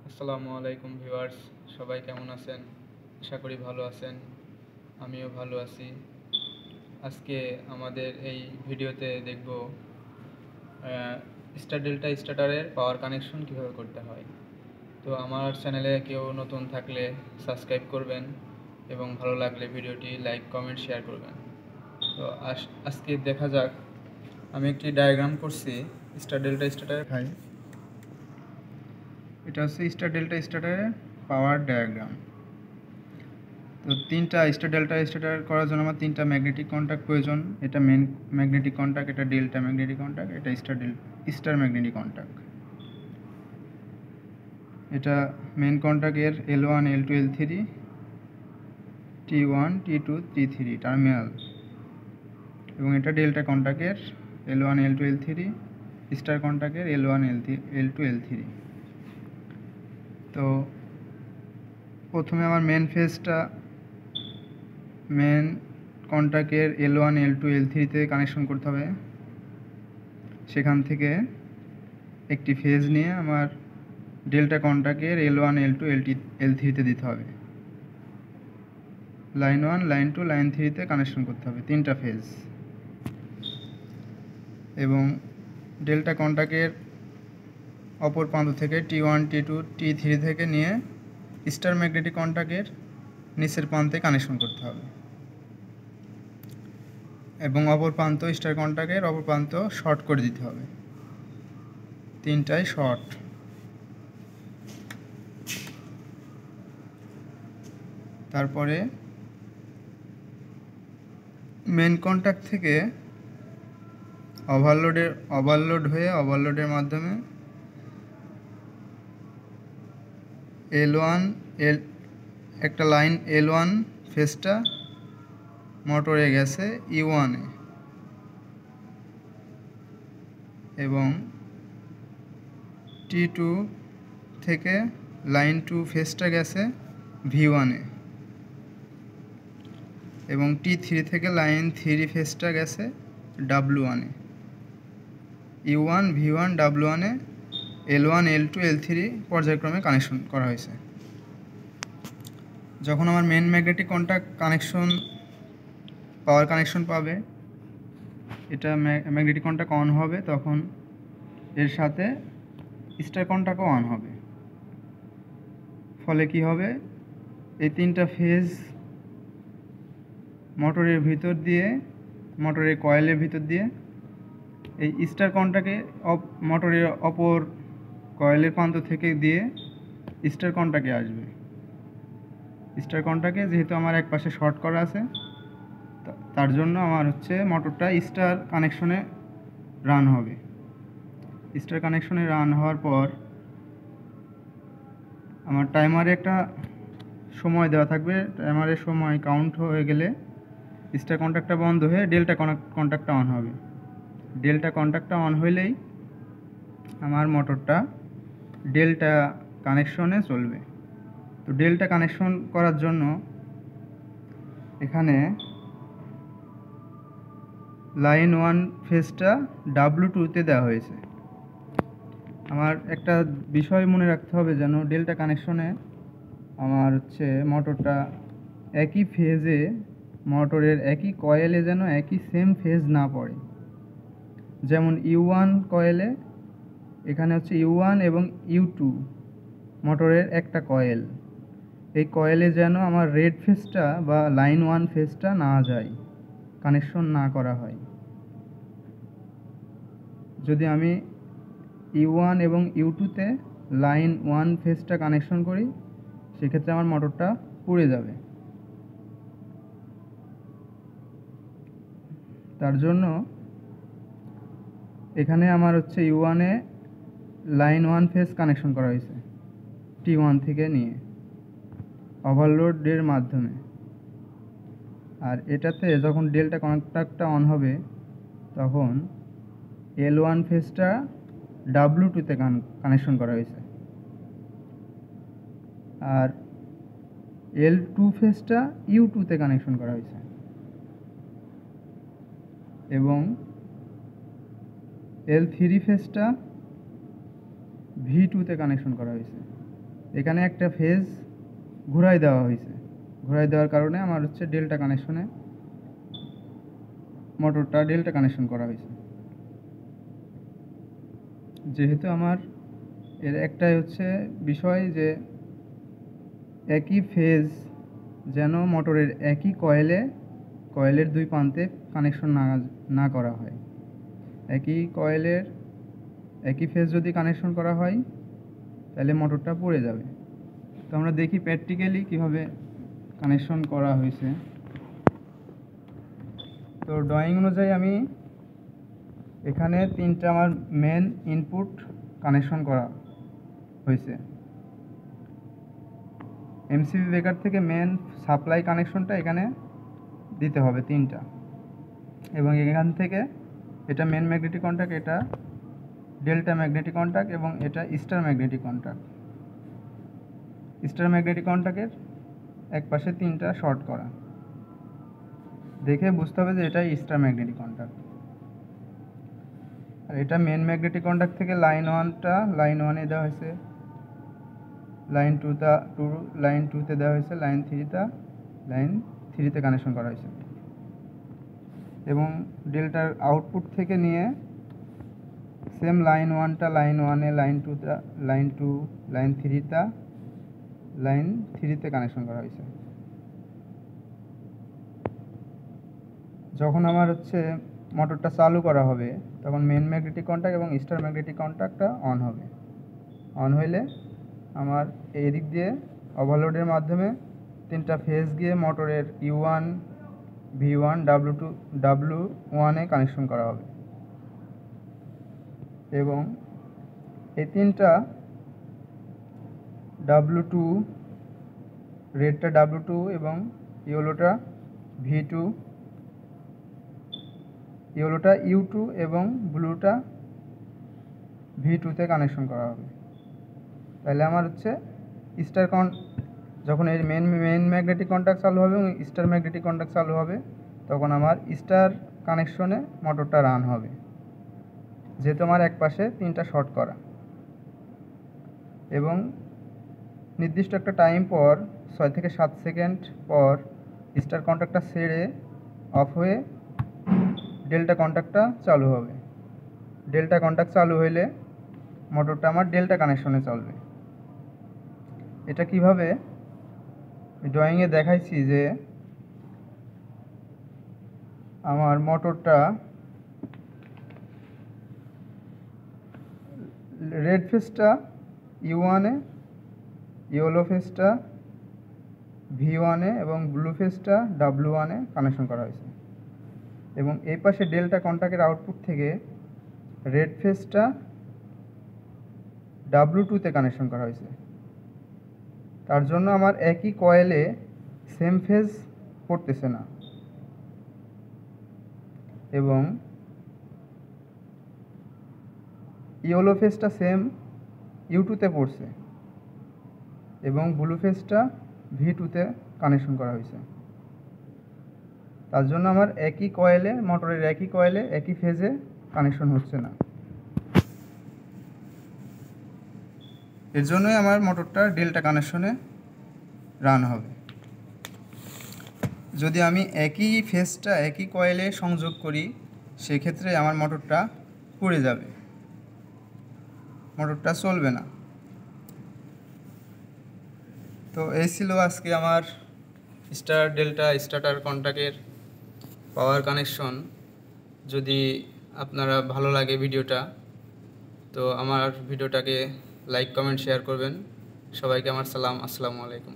আসসালামু আলাইকুম ভিউয়ার্স, সবাই কেমন আছেন? আশা করি ভালো আছেন। আমিও ভালো আছি। আজকে আমাদের এই ভিডিওতে দেখব স্টার ডেল্টা স্টার্টারের পাওয়ার কানেকশন কিভাবে করতে হয়। তো আমার চ্যানেলে কেউ নতুন থাকলে সাবস্ক্রাইব করবেন এবং ভালো লাগলে ভিডিওটি লাইক কমেন্ট শেয়ার করবেন। তো আজকে দেখা যাক, আমি একটি ডায়াগ্রাম করছি স্টার ডেল্টা স্টার্টারের। এটা হচ্ছে স্টার ডেল্টা স্টার্টারের পাওয়ার ডায়াগ্রাম। তো তিনটা স্টার ডেল্টা স্টার্টার করার জন্য আমার তিনটা ম্যাগনেটিক কন্ট্যাক্ট প্রয়োজন। এটা মেন ম্যাগনেটিক কন্ট্যাক্ট, এটা ডেল্টা ম্যাগনেটিক কন্ট্যাক্ট, এটা স্টার ম্যাগনেটিক কন্ট্যাক্ট। এটা মেন কন্ট্যাক্টের L1 L2 L3 T1 T2 T3 terminal, এবং এটা delta কন্ট্যাক্টের L1 L2 L3, star কন্ট্যাক্টের L1 L2 L3। তো প্রথমে আমার মেন কন্ট্যাক্টের L1 L2 L3 তে কানেকশন করতে হবে। সেখান থেকে একটি ফেজ নিয়ে আমার ডেল্টা কন্ট্যাক্টের L1 L2 L3 তে দিতে হবে। লাইন 1, লাইন 2, লাইন 3 তে কানেকশন করতে হবে, তিনটা ফেজ। এবং ডেল্টা কন্ট্যাক্টের অপর প্রান্ত থেকে T1 T2 T3 থেকে নিয়ে স্টার ম্যাগনেটিক কন্ট্যাক্টের নিচের প্রান্তে কানেকশন করতে হবে, এবং অপর প্রান্ত স্টার কন্ট্যাক্টের অপর প্রান্ত শর্ট করে দিতে হবে, তিনটাই শর্ট। তারপরে মেন কন্ট্যাক্ট থেকে ওভারলোডের মাধ্যমে একটা লাইন L1 ফেজটা মোটরে গেছে E1 এ, এবং T2 থেকে লাইন 2 ফেজটা গেছে V1 এ, এবং T3 থেকে লাইন 3 ফেজটা গেছে W1 এ। U1 V1 W1 এ L1 L2 L3 পর্যায়ক্রমে কানেকশন করা হয়েছে। যখন আমার মেন ম্যাগনেটিক কন্ট্যাক্ট পাওয়ার কানেকশন পাবে, এটা ম্যাগনেটিক কন্ট্যাক্ট অন হবে, তখন এর সাথে স্টার কন্ট্যাক্টও অন হবে। ফলে কি হবে, এই তিনটা ফেজ মোটরের কয়েলের ভিতর দিয়ে এই স্টার কন্ট্যাক্টে মোটরের অপর কয়েলের প্রান্ত থেকে দিয়ে স্টার কন্ট্যাক্টে আসবে। স্টার কন্ট্যাক্টে যেহেতু আমার এক পাশে শর্ট করা আছে, তার জন্য আমার মোটরটা স্টার কানেকশনে রান হবে। স্টার কানেকশনে রান হওয়ার পর আমার টাইমারে একটা সময় দেওয়া থাকবে। টাইমারের সময় কাউন্ট হয়ে গেলে স্টার কন্ট্যাক্টটা বন্ধ হয়ে ডেল্টা কন্ট্যাক্টটা অন হবে। ডেল্টা কন্ট্যাক্টটা অন হইলেই আমার মোটরটা ডেল্টা কানেকশনে চলবে। তো ডেল্টা কানেকশন করার জন্য এখানে লাইন 1 ফেজটা W2 তে দেওয়া হয়েছে। আমার একটা বিষয় মনে রাখতে হবে, যেন ডেল্টা কানেকশনে আমার মোটরটা একই ফেজে, মোটরের একই কয়েলে যেন একই সেম ফেজ না পড়ে। যেমন U1 কয়েলে, এখানে U1 এবং U2 মোটরের একটা কয়েল। এই কয়েলে যেন আমার রেড ফেজটা বা লাইন 1 ফেজটা না যায়, কানেকশন না করা হয়। যদি আমি U1 এবং U2 তে লাইন 1 ফেজটা কানেকশন করি, সেক্ষেত্রে আমার মোটরটা পুড়ে যাবে। তার জন্য এখানে আমার U1 এ লাইন 1 ফেজ কানেকশন করা হয়েছে T1 থেকে নিয়ে ওভারলোডের মাধ্যমে। আর এটাতে যখন ডেল্টা কন্ট্যাক্টটা অন হবে, তখন L1 ফেজটা W2 তে কানেকশন করা হয়েছে, আর L2 ফেজটা U2 তে কানেকশন করা হয়েছে, এবং L3 ফেজটা V2 তে কানেকশন করা হয়েছে। এখানে একটা ফেজ ঘুরাই দেওয়া হয়েছে, ঘুরাই দেওয়ার কারণে আমার হচ্ছে ডেল্টা কানেকশনে মোটরটা ডেল্টা কানেকশন করা হয়েছে। যেহেতু আমার এর একটাই হচ্ছে বিষয় যে একই ফেজ যেন মোটরের একই কয়েলের দুই প্রান্তে কানেকশন না করা হয়। একই কয়েলের একই ফেজ যদি কানেকশন করা হয় তাহলে মোটরটা পড়ে যাবে। তো আমরা দেখি প্র্যাকটিক্যালি কিভাবে কানেকশন করা হয়েছে। তো ড্রয়িং অনুযায়ী আমি এখানে তিনটা আমার মেন ইনপুট কানেকশন করা হয়েছে। এমসিবি ব্রেকার থেকে মেন সাপ্লাই কানেকশনটা এখানে দিতে হবে তিনটা, এবং এখান থেকে এটা মেন ম্যাগনেটিক কন্ট্যাক্ট, এটা ডেল্টা ম্যাগনেটিক কন্ট্যাক্ট এবং এটা star magnetic contact. Star magnetic কন্ট্যাক্টের এক পাশে তিনটা শর্ট করা, দেখে বুঝতে হবে যে এটাই স্টার ম্যাগনেটিক কন্ট্যাক্ট। আর এটা মেন ম্যাগনেটিক কন্ট্যাক্ট থেকে লাইন 1 এ দেওয়া হয়েছে, লাইন 2 তে দেওয়া হয়েছে, লাইন 3তে কানেকশন করা হয়েছে, এবং ডেল্টার আউটপুট থেকে নিয়ে সেম লাইন 1টা লাইন 1-এ, লাইন 2 লাইন 3তে কানেকশন করা হয়েছে। যখন আমার হচ্ছে মোটরটা চালু করা হবে তখন মেন ম্যাগনেটিক কন্ট্যাক্ট এবং স্টার ম্যাগনেটিক কন্ট্যাক্টটা অন হবে। অন হইলে আমার এই দিক দিয়ে ওভারলোডের মাধ্যমে তিনটা ফেজ গিয়ে মোটরের U1, V1, W1-এ কানেকশন করা হবে, এবং এই তিনটা W2, রেডটা W2 এবং ইয়েলোটা V2, ইয়েলোটা U2 এবং ব্লুটা V2-তে কানেকশন করা হবে। তাহলে আমার হচ্ছে যখন এর মেন ম্যাগনেটিক কন্ট্যাক্ট চালু হবে এবং স্টার ম্যাগনেটিক কন্ট্যাক্ট চালু হবে তখন আমার স্টার কানেকশনে মোটরটা রান হবে, যেহেতু আমার এক পাশে তিনটা শর্ট করা। এবং নির্দিষ্ট একটা টাইম পর 6 থেকে 7 সেকেন্ড পর স্টার কন্ট্যাক্টটা ছেড়ে অফ হয়ে ডেল্টা কন্ট্যাক্টটা চালু হবে। ডেল্টা কন্ট্যাক্ট চালু হইলে মোটরটা আমার ডেল্টা কানেকশনে চলবে। এটা কিভাবে ড্রয়িংয়ে দেখাইছি যে আমার মোটরটা রেড ফেজটা U1-এ, ইয়েলো ফেজটা V1-এ এবং ব্লু ফেজটা W1-এ কানেকশন করা হয়েছে, এবং এই পাশে ডেল্টা কন্ট্যাক্টের আউটপুট থেকে রেড ফেজটা W2-তে কানেকশন করা হয়েছে। তার জন্য আমার একই কয়েলে সেম ফেজ পড়তেছে না, এবং ইয়েলো ফেজটা সেম U2-তে পড়ছে এবং ব্লু ফেজটা V2-তে কানেকশন করা হয়েছে। তার জন্য আমার মোটরের একই কয়েলে একই ফেজে কানেকশন হচ্ছে না। এর জন্যই আমার মোটরটা ডেল্টা কানেকশনে রান হবে। যদি আমি একই ফেজটা একই কয়েলে সংযোগ করি সেক্ষেত্রে আমার মোটরটা পুড়ে যাবে, মোটরটা চলবে না। তো এই ছিল আজকে আমার স্টার্টার কন্ট্যাক্টের পাওয়ার কানেকশন। যদি আপনারা ভালো লাগে ভিডিওটা, তো আমার ভিডিওটাকে লাইক, কমেন্ট, শেয়ার করবেন। সবাইকে আমার সালাম, আসসালামু আলাইকুম।